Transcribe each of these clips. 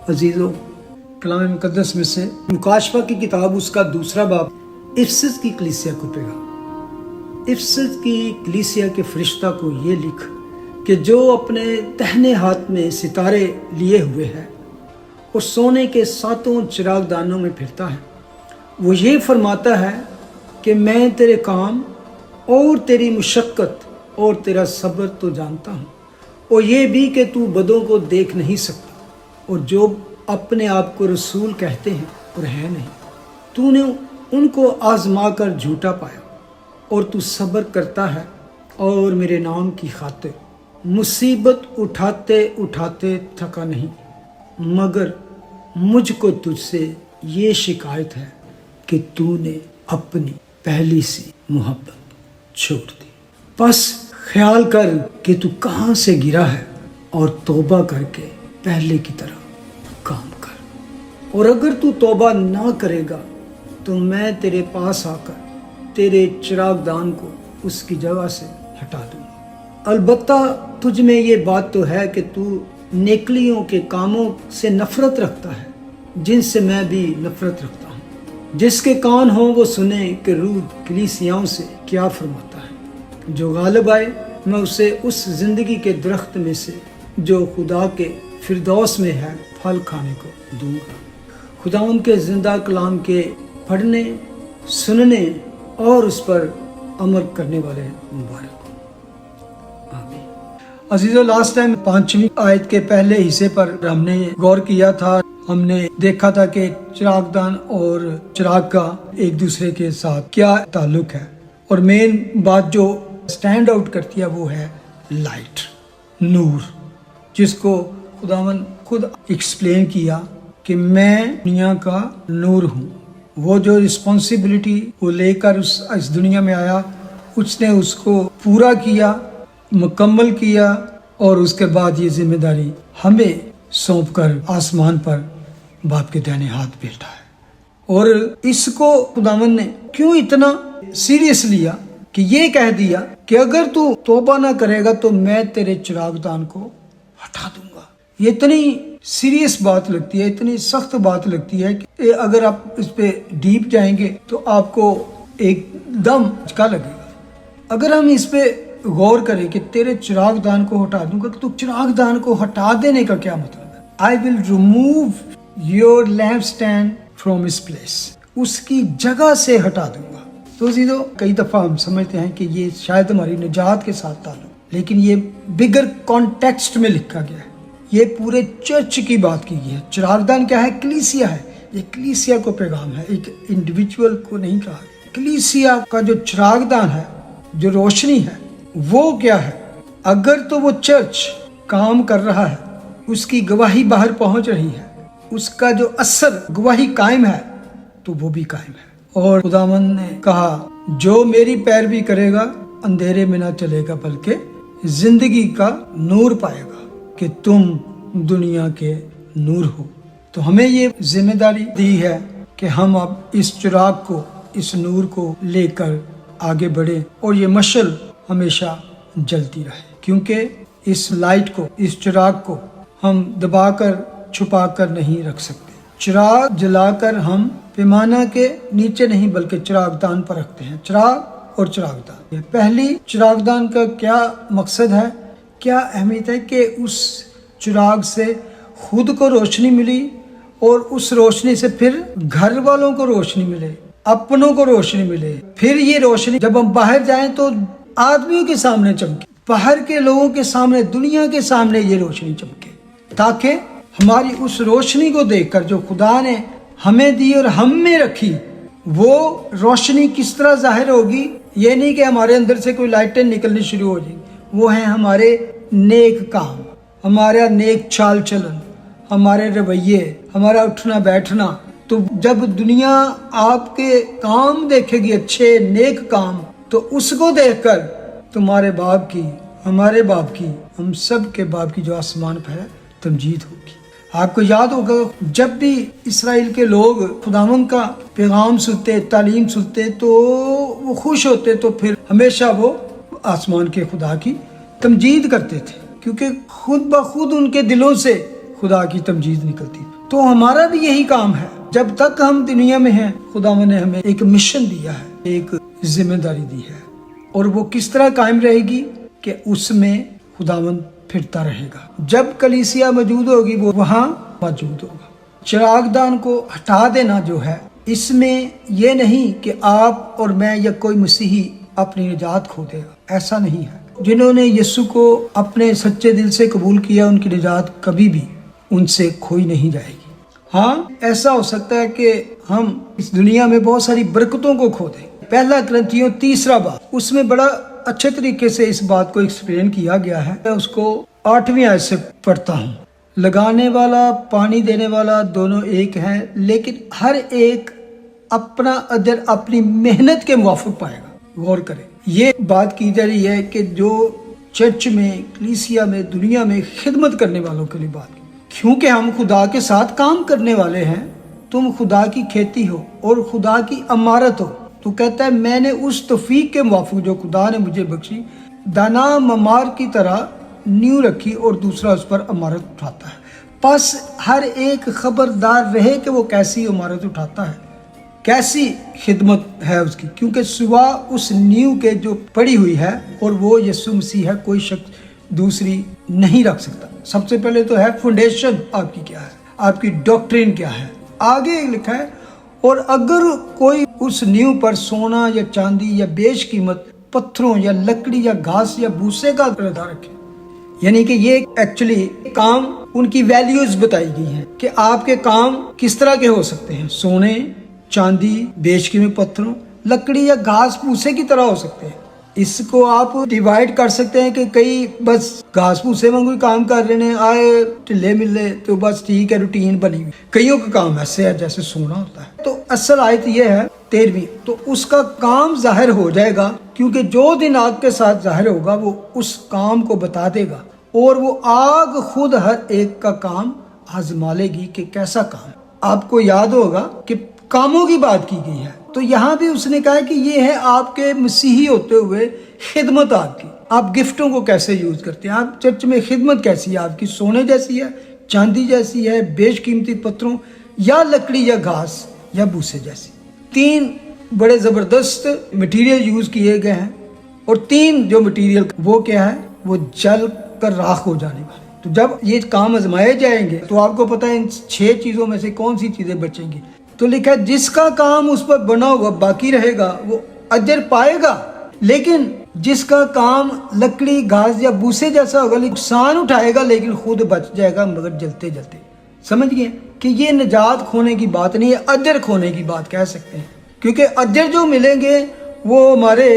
عزیزوں، کلام مقدس میں سے مکاشفہ کی کتاب اس کا دوسرا باب افسس کی کلیسیا کو پیغام۔ افسس کی کلیسیا کے فرشتہ کو یہ لکھ کہ جو اپنے دہنے ہاتھ میں ستارے لیے ہوئے ہے اور سونے کے 7 چراغ دانوں میں پھرتا ہے، وہ یہ فرماتا ہے کہ میں تیرے کام اور تیری مشقت اور تیرا صبر تو جانتا ہوں، اور یہ بھی کہ تو بدوں کو دیکھ نہیں سکتا، اور جو اپنے آپ کو رسول کہتے ہیں اور ہے نہیں، تو نے ان کو آزما کر جھوٹا پایا، اور تو صبر کرتا ہے اور میرے نام کی خاطر مصیبت اٹھاتے اٹھاتے تھکا نہیں، مگر مجھ کو تجھ سے یہ شکایت ہے کہ تو نے اپنی پہلی سی محبت چھوڑ دی۔ پس خیال کر کہ تو کہاں سے گرا ہے اور توبہ کر کے پہلے کی طرح کام کر، اور اگر تو توبہ نہ کرے گا تو میں تیرے پاس آ کر تیرے چراغ دان کو اس کی جگہ سے ہٹا دوں گا۔ البتہ تجھ میں یہ بات تو ہے کہ تو نیکلیوں کے کاموں سے نفرت رکھتا ہے، جن سے میں بھی نفرت رکھتا ہوں۔ جس کے کان ہوں وہ سنے کہ روح کلیسیاؤں سے کیا فرماتا ہے۔ جو غالب آئے میں اسے اس زندگی کے درخت میں سے جو خدا کے فردوس میں ہے پھل کھانے کو دوں گا۔ خدا ان کے زندہ کلام کے پڑھنے، سننے اور اس پر عمل کرنے والے مبارک ہوں، آمین۔ عزیزو، لاسٹ ٹائم 5ویں آیت کے پہلے حصے پر ہم نے غور کیا تھا۔ ہم نے دیکھا تھا کہ چراغ دان اور چراغ کا ایک دوسرے کے ساتھ کیا تعلق ہے، اور مین بات جو سٹینڈ آؤٹ کرتی ہے وہ ہے لائٹ، نور، جس کو خداوند خود ایکسپلین کیا کہ میں دنیا کا نور ہوں۔ وہ جو رسپانسبلٹی وہ لے کر اس دنیا میں آیا، اس نے اس کو پورا کیا، مکمل کیا، اور اس کے بعد یہ ذمہ داری ہمیں سونپ کر آسمان پر باپ کے دائیں ہاتھ بیٹھا ہے۔ اور اس کو خداوند نے کیوں اتنا سیریس لیا کہ یہ کہہ دیا کہ اگر تو توبہ نہ کرے گا تو میں تیرے چراغ دان کو ہٹا دوں گا۔ یہ اتنی سیریس بات لگتی ہے، اتنی سخت بات لگتی ہے کہ اگر آپ اس پہ ڈیپ جائیں گے تو آپ کو ایک دم جھٹکا لگے گا۔ اگر ہم اس پہ غور کریں کہ تیرے چراغ دان کو ہٹا دوں گا، تو چراغ دان کو ہٹا دینے کا کیا مطلب ہے؟ I will remove your lampstand from its place، اس کی جگہ سے ہٹا دوں گا۔ تو عزیزو، کئی دفعہ ہم سمجھتے ہیں کہ یہ شاید ہماری نجات کے ساتھ تعلق، لیکن یہ بگر کانٹیکسٹ میں لکھا گیا ہے، یہ پورے چرچ کی بات کی گئی ہے۔ چراغ دان کیا ہے؟ کلیسیا ہے۔ یہ کلیسیا کو پیغام ہے، ایک انڈیویجول کو نہیں کہا۔ کلیسیا کا جو چراغ دان ہے، جو روشنی ہے، وہ کیا ہے؟ اگر تو وہ چرچ کام کر رہا ہے، اس کی گواہی باہر پہنچ رہی ہے، اس کا جو اثر گواہی قائم ہے، تو وہ بھی قائم ہے۔ اور خداوند نے کہا جو میری پیروی کرے گا اندھیرے میں نہ چلے گا بلکہ زندگی کا نور پائے گا، کہ تم دنیا کے نور ہو۔ تو ہمیں یہ ذمہ داری دی ہے کہ ہم اب اس چراغ کو، اس نور کو لے کر آگے بڑھیں، اور یہ مشعل ہمیشہ جلتی رہے، کیونکہ اس لائٹ کو، اس چراغ کو ہم دبا کر چھپا کر نہیں رکھ سکتے۔ چراغ جلا کر ہم پیمانہ کے نیچے نہیں بلکہ چراغ دان پر رکھتے ہیں۔ چراغ اور چراغ دان، پہلی چراغ دان کا کیا مقصد ہے، کیا اہمیت ہے؟ کہ اس چراغ سے خود کو روشنی ملی، اور اس روشنی سے پھر گھر والوں کو روشنی ملے، اپنوں کو روشنی ملے۔ پھر یہ روشنی جب ہم باہر جائیں تو آدمیوں کے سامنے چمکے، باہر کے لوگوں کے سامنے، دنیا کے سامنے یہ روشنی چمکے، تاکہ ہماری اس روشنی کو دیکھ کر جو خدا نے ہمیں دی اور ہم میں رکھی، وہ روشنی کس طرح ظاہر ہوگی؟ یہ نہیں کہ ہمارے اندر سے کوئی لائٹیں نکلنی شروع ہو جائیں، وہ ہیں ہمارے نیک کام، ہمارا نیک چال چلن، ہمارے رویے، ہمارا اٹھنا بیٹھنا۔ تو جب دنیا آپ کے کام دیکھے گی، اچھے نیک کام، تو اس کو دیکھ کر تمہارے باپ کی، ہمارے باپ کی، ہم سب کے باپ کی جو آسمان پر ہے تمجید ہوگی۔ آپ کو یاد ہوگا جب بھی اسرائیل کے لوگ خداوند کا پیغام سنتے، تعلیم سنتے، تو وہ خوش ہوتے، تو پھر ہمیشہ وہ آسمان کے خدا کی تمجید کرتے تھے، کیونکہ خود بخود ان کے دلوں سے خدا کی تمجید نکلتی۔ تو ہمارا بھی یہی کام ہے، جب تک ہم دنیا میں ہیں خداوند نے ہمیں ایک مشن دیا ہے، ایک ذمہ داری دی ہے، اور وہ کس طرح قائم رہے گی کہ اس میں خداوند پھرتا رہے گا۔ جب کلیسیا موجود ہوگی وہ وہاں موجود ہوگا۔ چراغ دان کو ہٹا دینا جو ہے، اس میں یہ نہیں کہ آپ اور میں یا کوئی مسیحی اپنی نجات کھو دے گا، ایسا نہیں ہے۔ جنہوں نے یسوع کو اپنے سچے دل سے قبول کیا ان کی نجات کبھی بھی ان سے کھوئی نہیں جائے گی۔ ہاں، ایسا ہو سکتا ہے کہ ہم اس دنیا میں بہت ساری برکتوں کو کھو دیں۔ پہلا کرنتھیوں 3 باب، اس میں بڑا اچھے طریقے سے اس بات کو ایکسپلین کیا گیا ہے۔ میں اس کو 8ویں آیت سے پڑھتا ہوں۔ لگانے والا پانی دینے والا دونوں ایک ہیں، لیکن ہر ایک اپنا اجر اپنی محنت کے موافق پائے گا۔ غور کریں، یہ بات کی جا رہی ہے کہ جو چرچ میں، کلیسیا میں، دنیا میں خدمت کرنے والوں کے لیے بات کی، کیونکہ ہم خدا کے ساتھ کام کرنے والے ہیں۔ تم خدا کی کھیتی ہو اور خدا کی امارت ہو۔ تو کہتا ہے میں نے اس توفیق کے موافق جو خدا نے مجھے بخشی، دانا ممار کی طرح نیو رکھی اور دوسرا اس پر امارت اٹھاتا ہے۔ پس ہر ایک خبردار رہے کہ وہ کیسی امارت اٹھاتا ہے، کیسی خدمت ہے اس کی، کیونکہ سوا اس نیو کے جو پڑی ہوئی ہے اور وہ یسوع مسیح ہے، کوئی شخص دوسری نہیں رکھ سکتا۔ سب سے پہلے تو ہے فاؤنڈیشن آپ کی کیا ہے، آپ کی ڈاکٹرین کیا ہے۔ آگے لکھا ہے اور اگر کوئی اس نیو پر سونا یا چاندی یا بیش قیمت پتھروں یا لکڑی یا گھاس یا بھوسے کا ردہ رکھے، یعنی کہ یہ ایکچولی کام ان کی ویلیوز بتائی گئی ہیں کہ آپ کے کام کس طرح کے ہو سکتے ہیں۔ سونے، چاندی، بیش قیمت پتھروں، لکڑی یا گھاس پھوسے کی طرح ہو سکتے ہیں۔ اس کو آپ ڈیوائیڈ کر سکتے ہیں کہ کئی بس گھاس پھوسے میں کوئی کام کر رہے ہیں، آئے ٹلے ملے تو بس ٹھیک ہے، روٹین بنی ہوئی۔ کئیوں کا کام ایسے ہے جیسے سونا ہوتا ہے۔ تو اصل آیت یہ ہے 13، تو اس کا کام ظاہر ہو جائے گا، کیونکہ جو دن آگ کے ساتھ ظاہر ہوگا وہ اس کام کو بتا دے گا، اور وہ آگ خود ہر ایک کا کام آزما لے گی کہ کیسا کام۔ آپ کو یاد ہوگا کہ کاموں کی بات کی گئی ہے، تو یہاں بھی اس نے کہا کہ یہ ہے آپ کے مسیحی ہوتے ہوئے خدمت آپ کی۔ آپ گفٹوں کو کیسے یوز کرتے ہیں، آپ چرچ میں خدمت کیسی ہے آپ کی، سونے جیسی ہے، چاندی جیسی ہے، بیش قیمتی پتھروں یا لکڑی یا گھاس یا بھوسے جیسی۔ 3 بڑے زبردست مٹیریل یوز کیے گئے ہیں، اور 3 جو مٹیریل وہ کیا ہے، وہ جل کر راکھ ہو جانے والے۔ تو جب یہ کام آزمائے جائیں گے تو آپ کو پتہ ہے ان 6 چیزوں میں سے کون سی چیزیں بچیں گی۔ تو لکھا ہے جس کا کام اس پر بنا ہوا باقی رہے گا وہ اجر پائے گا، لیکن جس کا کام لکڑی، گھاس یا بھوسے جیسا ہوگا نقصان اٹھائے گا لیکن خود بچ جائے گا، مگر جلتے جلتے۔ سمجھ گئے کہ یہ نجات کھونے کی بات نہیں ہے، اجر کھونے کی بات کہہ سکتے ہیں، کیونکہ اجر جو ملیں گے وہ ہمارے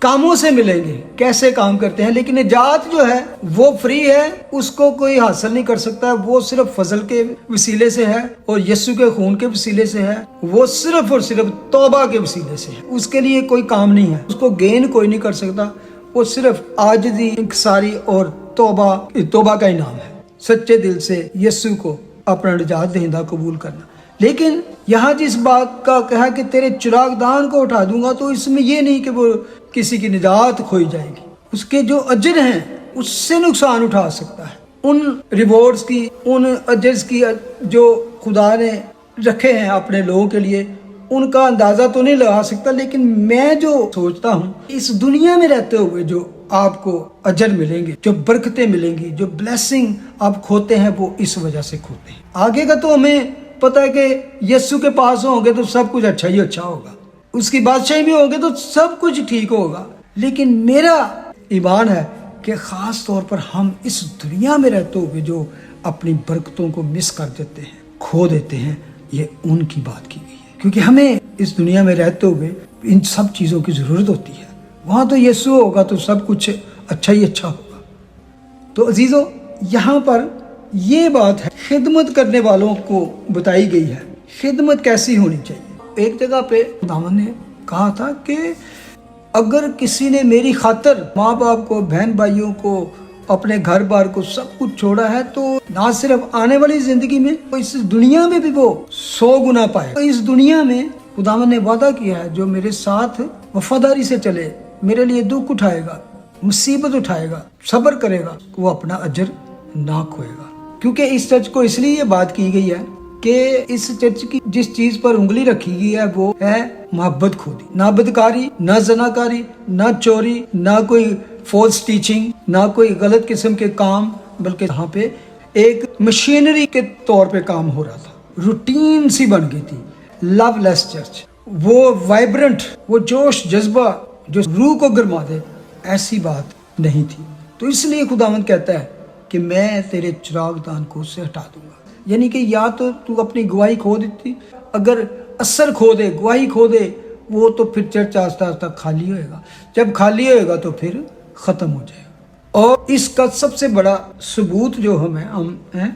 کاموں سے ملیں گے، کیسے کام کرتے ہیں۔ لیکن نجات جو ہے وہ فری ہے، اس کو کوئی حاصل نہیں کر سکتا، وہ صرف فضل کے وسیلے سے ہے اور یسوع کے خون کے وسیلے سے ہے، وہ صرف اور صرف توبہ کے وسیلے سے ہے۔ اس کے لیے کوئی کام نہیں ہے، اس کو گین کوئی نہیں کر سکتا، وہ صرف عاجزی، انکساری اور توبہ کا انعام ہے، سچے دل سے یسوع کو اپنا نجات دہندہ قبول کرنا۔ لیکن یہاں جس بات کا کہا کہ تیرے چراغ دان کو اٹھا دوں گا، تو اس میں یہ نہیں کہ وہ کسی کی نجات کھوئی جائے گی، اس کے جو اجر ہیں اس سے نقصان اٹھا سکتا ہے، ان ریوارڈز کی، ان اجرز کی جو خدا نے رکھے ہیں اپنے لوگوں کے لیے، ان کا اندازہ تو نہیں لگا سکتا۔ لیکن میں جو سوچتا ہوں اس دنیا میں رہتے ہوئے جو آپ کو اجر ملیں گے، جو برکتیں ملیں گی، جو بلیسنگ آپ کھوتے ہیں، وہ اس وجہ سے کھوتے ہیں۔ آگے کا تو ہمیں پتہ ہے کہ یسوع کے پاس ہوں گے تو سب کچھ اچھا ہی اچھا ہوگا، اس کی بادشاہی میں ہوں گے تو سب کچھ ٹھیک ہوگا۔ لیکن میرا ایمان ہے کہ خاص طور پر ہم اس دنیا میں رہتے ہوئے جو اپنی برکتوں کو مس کر دیتے ہیں، کھو دیتے ہیں، یہ ان کی بات کی گئی ہے، کیونکہ ہمیں اس دنیا میں رہتے ہوئے ان سب چیزوں کی ضرورت ہوتی ہے۔ وہاں تو یسوع ہوگا تو سب کچھ اچھا ہی اچھا ہوگا۔ تو عزیزو، یہاں پر یہ بات ہے خدمت کرنے والوں کو بتائی گئی ہے، خدمت کیسی ہونی چاہیے۔ ایک جگہ پہ خداوند نے کہا تھا کہ اگر کسی نے میری خاطر ماں باپ کو، بہن بھائیوں کو، اپنے گھر بار کو سب کچھ چھوڑا ہے، تو نہ صرف آنے والی زندگی میں، اس دنیا میں بھی وہ 100 گنا پائے۔ تو اس دنیا میں خداوند نے وعدہ کیا ہے جو میرے ساتھ وفاداری سے چلے، میرے لیے دکھ اٹھائے گا، مصیبت اٹھائے گا، صبر کرے گا، وہ اپنا اجر نہ کھوئے گا۔ کیونکہ اس چرچ کو اس لیے یہ بات کی گئی ہے کہ اس چرچ کی جس چیز پر انگلی رکھی گئی ہے وہ ہے محبت کھودی، نہ بدکاری، نہ زناکاری، نہ چوری، نہ کوئی فالس ٹیچنگ، نہ کوئی غلط قسم کے کام، بلکہ یہاں پہ ایک مشینری کے طور پہ کام ہو رہا تھا، روٹین سی بن گئی تھی۔ لو لیس چرچ، وہ وائبرنٹ، وہ جوش جذبہ جو روح کو گرما دے، ایسی بات نہیں تھی۔ تو اس لیے خداوند کہتا ہے کہ میں تیرے چراغ دان کو اس سے ہٹا دوں گا، یعنی کہ یا تو اپنی گواہی کھو دیتی، اگر اثر کھو دے، گواہی کھو دے، وہ تو پھر چرچ آہستہ آہستہ خالی ہوئے گا، جب خالی ہوئے گا تو پھر ختم ہو جائے گا۔ اور اس کا سب سے بڑا ثبوت جو ہم ہیں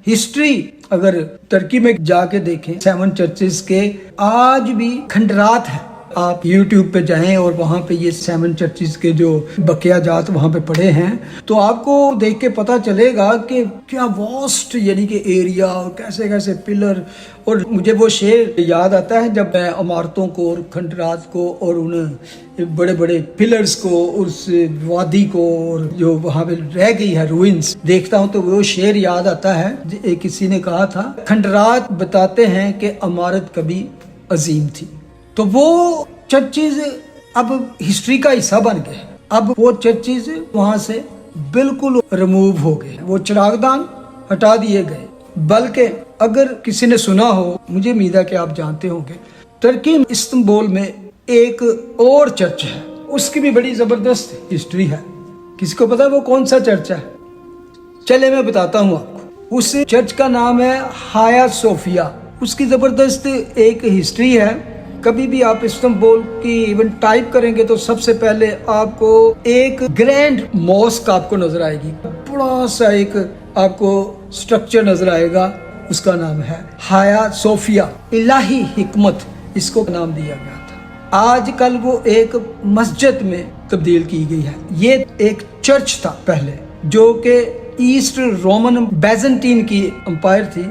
ہسٹری، اگر ترکی میں جا کے دیکھیں 7 چرچز کے آج بھی کھنڈرات ہیں، آپ یوٹیوب پہ جائیں اور وہاں پہ یہ 7 چرچز کے جو بقیہ جات وہاں پہ پڑے ہیں تو آپ کو دیکھ کے پتہ چلے گا کہ کیا واسٹ یعنی کہ ایریا اور کیسے کیسے پلر۔ اور مجھے وہ شعر یاد آتا ہے جب میں عمارتوں کو اور کھنڈرات کو اور ان بڑے بڑے پلرز کو، اس وادی کو اور جو وہاں پہ رہ گئی ہے روئنز دیکھتا ہوں تو وہ شعر یاد آتا ہے۔ کسی نے کہا تھا کھنڈرات بتاتے ہیں کہ عمارت کبھی عظیم تھی۔ تو وہ چرچز اب ہسٹری کا حصہ بن گئے، اب وہ چرچز وہاں سے بالکل ریموو ہو گئے، وہ چراغدان ہٹا دیے گئے۔ بلکہ اگر کسی نے سنا ہو، مجھے امید ہے کہ آپ جانتے ہوں گے، ترکی استنبول میں ایک اور چرچ ہے، اس کی بھی بڑی زبردست ہسٹری ہے۔ کسی کو پتا ہے وہ کون سا چرچ ہے؟ چلے میں بتاتا ہوں آپ کو۔ اس چرچ کا نام ہے ہایا صوفیہ۔ اس کی زبردست ایک ہسٹری ہے۔ کبھی بھی آپ استنبول کی ایون ٹائپ کریں گے تو سب سے پہلے آپ کو ایک گرینڈ موسک آپ کو نظر آئے گی، بڑا سا ایک آپ کو سٹرکچر نظر آئے گا، اس کا نام ہے ہایا صوفیہ، الہی حکمت اس کو نام دیا گیا تھا۔ آج کل وہ ایک مسجد میں تبدیل کی گئی ہے۔ یہ ایک چرچ تھا پہلے جو کہ ایسٹ رومن بیزنٹین کی امپائر تھی،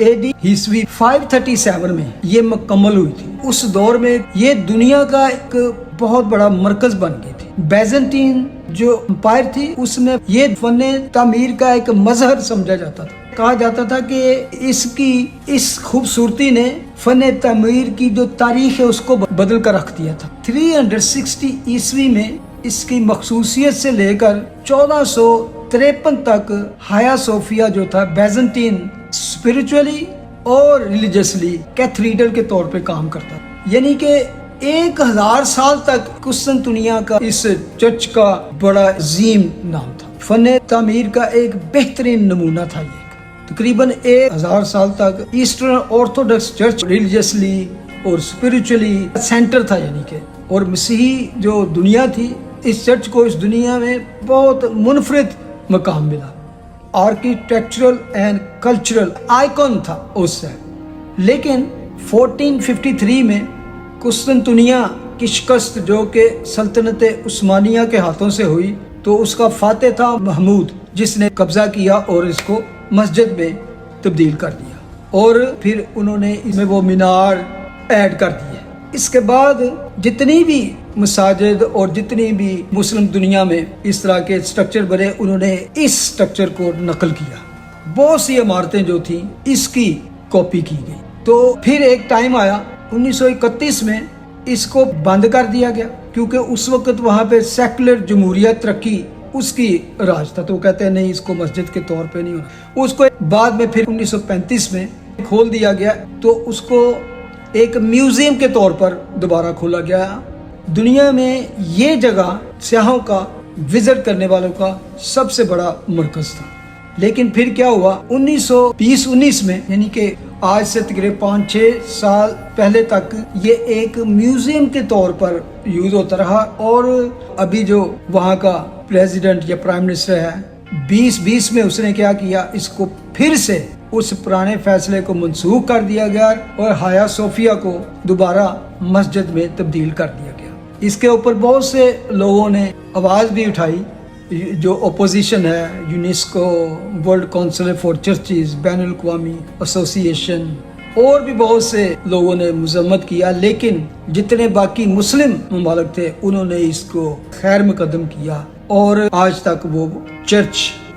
AD عیسوی 537 میں یہ مکمل ہوئی تھی۔ اس دور میں یہ دنیا کا ایک بہت بڑا مرکز بن گئی تھی۔ بیزنٹین جو امپائر تھی اس میں یہ فن تعمیر کا ایک مظہر سمجھا جاتا تھا۔ کہا جاتا تھا کہ اس خوبصورتی نے فن تعمیر کی جو تاریخ ہے اس کو بدل کر رکھ دیا تھا۔ 360 عیسوی میں اس کی مخصوصیت سے لے کر 1453 تک ہایا صوفیہ جو تھا بیزنٹین اسپرچولی اور ریلیجسلی کیتھیڈرل کے طور پہ کام کرتا تھا، یعنی کہ 1000 سال تک قسطنطنیہ کا اس چرچ کا بڑا عظیم نام تھا۔ فن تعمیر کا ایک بہترین نمونہ تھا یہ۔ تقریباً 1000 سال تک ایسٹرن آرتھوڈکس چرچ ریلیجسلی اور اسپرچولی سینٹر تھا، یعنی کہ اور مسیحی جو دنیا تھی اس چرچ کو اس دنیا میں بہت منفرد مقام ملا، آرکیٹیکچرل اینڈ کلچرل آئیکن تھا اس سے۔ لیکن 1453 میں قسطنطنیہ کی شکست جو کہ سلطنت عثمانیہ کے ہاتھوں سے ہوئی تو اس کا فاتح تھا محمود، جس نے قبضہ کیا اور اس کو مسجد میں تبدیل کر دیا، اور پھر انہوں نے اس میں وہ مینار ایڈ کر دیے۔ اس کے بعد جتنی بھی مساجد اور جتنی بھی مسلم دنیا میں اس طرح کے سٹرکچر بنے، انہوں نے اس سٹرکچر کو نقل کیا۔ بہت سی عمارتیں جو تھیں اس کی کاپی کی گئی۔ تو پھر ایک ٹائم آیا 1931 میں اس کو بند کر دیا گیا، کیونکہ اس وقت وہاں پہ سیکولر جمہوریت ترقی اس کی راج تھا، تو وہ کہتے ہیں نہیں اس کو مسجد کے طور پہ نہیں ہونا۔ اس کو بعد میں پھر 1935 میں کھول دیا گیا، تو اس کو ایک میوزیم کے طور پر دوبارہ کھولا گیا۔ دنیا میں یہ جگہ سیاحوں کا وزٹ کرنے والوں کا سب سے بڑا مرکز تھا۔ لیکن پھر کیا ہوا 1920-19 میں، یعنی کہ آج سے تقریباً 5-6 سال پہلے تک یہ ایک میوزیم کے طور پر یوز ہوتا رہا، اور ابھی جو وہاں کا پریزیڈنٹ یا پرائم منسٹر ہے 2020 میں اس نے کیا کیا، اس کو پھر سے اس پرانے فیصلے کو منسوخ کر دیا گیا اور ہایا صوفیہ کو دوبارہ مسجد میں تبدیل کر دیا گیا۔ اس کے اوپر بہت سے لوگوں نے آواز بھی اٹھائی، جو اپوزیشن ہے، UNESCO, World Council for churches, بین الاقوامی ایسوسی ایشن، اور بھی بہت سے لوگوں نے مذمت کیا، لیکن جتنے باقی مسلم ممالک تھے انہوں نے اس کو خیر مقدم کیا، اور آج تک وہ چرچ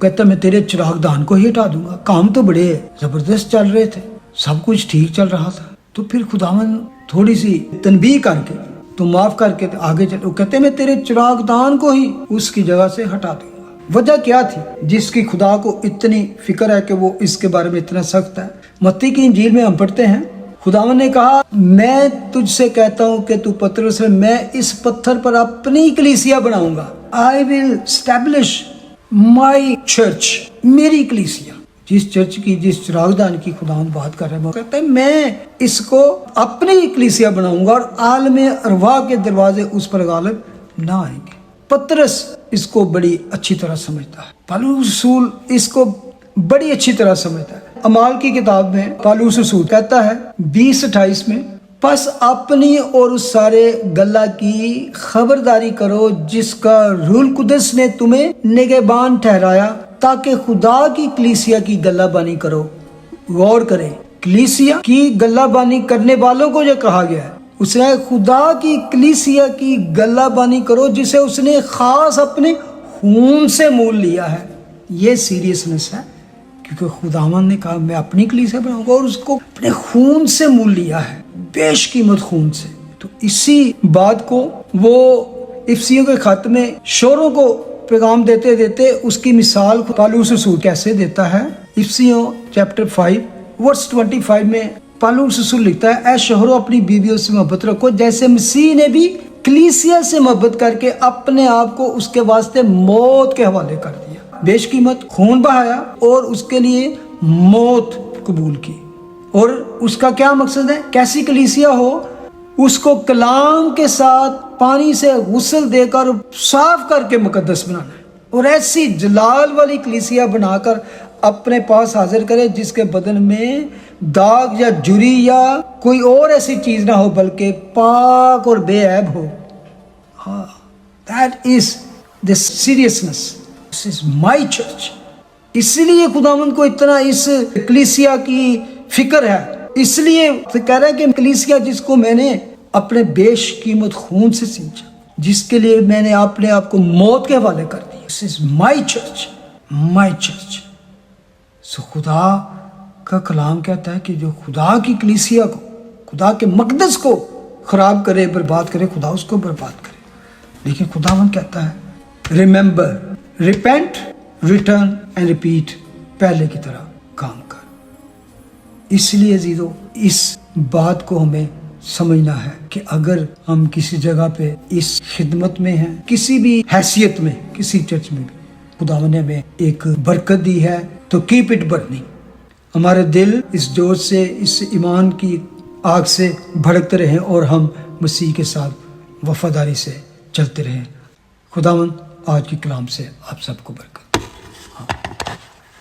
کہتا میں تیرے چراغ دان کو ہی ہٹا دوں گا. کام تو بڑے زبردست چل رہے تھے, سب کچھ ٹھیک چل رہا تھا. تو پھر خداوند تھوڑی سی تنبیہ کر کے تو معاف کر کے آگے چل. وہ کہتے میں تیرے چراغ دان کو ہی اس کی جگہ سے ہٹا دوں گا. وجہ کیا تھی جس کی خدا کو اتنی فکر ہے کہ وہ اس کے بارے میں اتنا سخت ہے؟ متی کی انجیل میں ہم پڑھتے ہیں خداوند نے کہا میں تجھ سے کہتا ہوں کہ تو پترس ہے, میں اس پتھر پر اپنی کلیسیا بناؤں گا. I will establish my church, میری کلیسیا. جس چرچ کی, جس چراغ دان کی خداوند بات کر رہے ہیں, وہ کہتا ہے میں اس کو اپنی کلیسیا بناؤں گا اور عالم ارواح کے دروازے اس پر غالب نہ آئیں گے. پترس اس کو بڑی اچھی طرح سمجھتا ہے, پالوس رسول اس کو بڑی اچھی طرح سمجھتا ہے. اعمال کی کتاب میں پالوس رسول کہتا ہے 20:28 میں, پس اپنی اور اس سارے گلہ کی خبرداری کرو جس کا روح القدس نے تمہیں نگہبان ٹھہرایا تاکہ خدا کی کلیسیا کی گلہ بانی کرو. غور کریں, کلیسیا کی گلہ بانی کرنے والوں کو جو کہا گیا ہے, اس نے خدا کی کلیسیا کی گلہ بانی کرو جسے اس نے خاص اپنے خون سے مول لیا ہے. یہ سیریسنس ہے کیونکہ خداوند نے کہا میں اپنی کلیسیا بناؤں گا اور اس کو اپنے خون سے مول لیا ہے, بیش قیمت خون سے. تو اسی بات کو وہ افسیوں کے خط میں شوروں کو پیغام دیتے دیتے اس کی مثال پالوس رسول کیسے دیتا ہے. افسیوں چیپٹر 5 ورس 25 میں پالوس رسول لکھتا ہے اے شوہروں اپنی بیویوں سے محبت رکھو جیسے مسیح نے بھی کلیسیا سے محبت کر کے اپنے آپ کو اس کے واسطے موت کے حوالے کر دیا. بیش قیمت خون بہایا اور اس کے لیے موت قبول کی. اور اس کا کیا مقصد ہے؟ کیسی کلیسیا ہو, اس کو کلام کے ساتھ پانی سے غسل دے کر صاف کر کے مقدس بنانا ہے, اور ایسی جلال والی کلیسیا بنا کر اپنے پاس حاضر کرے جس کے بدن میں داغ یا جری یا کوئی اور ایسی چیز نہ ہو بلکہ پاک اور بے عیب ہو. That is the seriousness. This is my church. اس لیے خداوند کو اتنا اس کلیسیا کی فکر ہے, اس لیے کہہ رہا ہے کہ کلیسیا جس کو میں نے اپنے بیش قیمت خون سے سینچا, جس کے لیے میں نے اپنے آپ کو موت کے حوالے کر دیا. This is my church, my church. سو خدا کا کلام کہتا ہے کہ جو خدا کی کلیسیا کو, خدا کے مقدس کو خراب کرے, برباد کرے, خدا اس کو برباد کرے. لیکن خداوند کہتا ہے remember, repent, return and repeat, پہلے کی طرح کام کر. اس لیے عزیزو اس بات کو ہمیں سمجھنا ہے کہ اگر ہم کسی جگہ پہ اس خدمت میں ہیں, کسی بھی حیثیت میں, کسی چرچ میں بھی, خداوند نے ہمیں ایک برکت دی ہے تو کیپ اٹ برننگ. ہمارے دل اس جوش سے, اس ایمان کی آگ سے بھڑکتے رہیں اور ہم مسیح کے ساتھ وفاداری سے چلتے رہیں. خداوند آج کی کلام سے آپ سب کو برکت.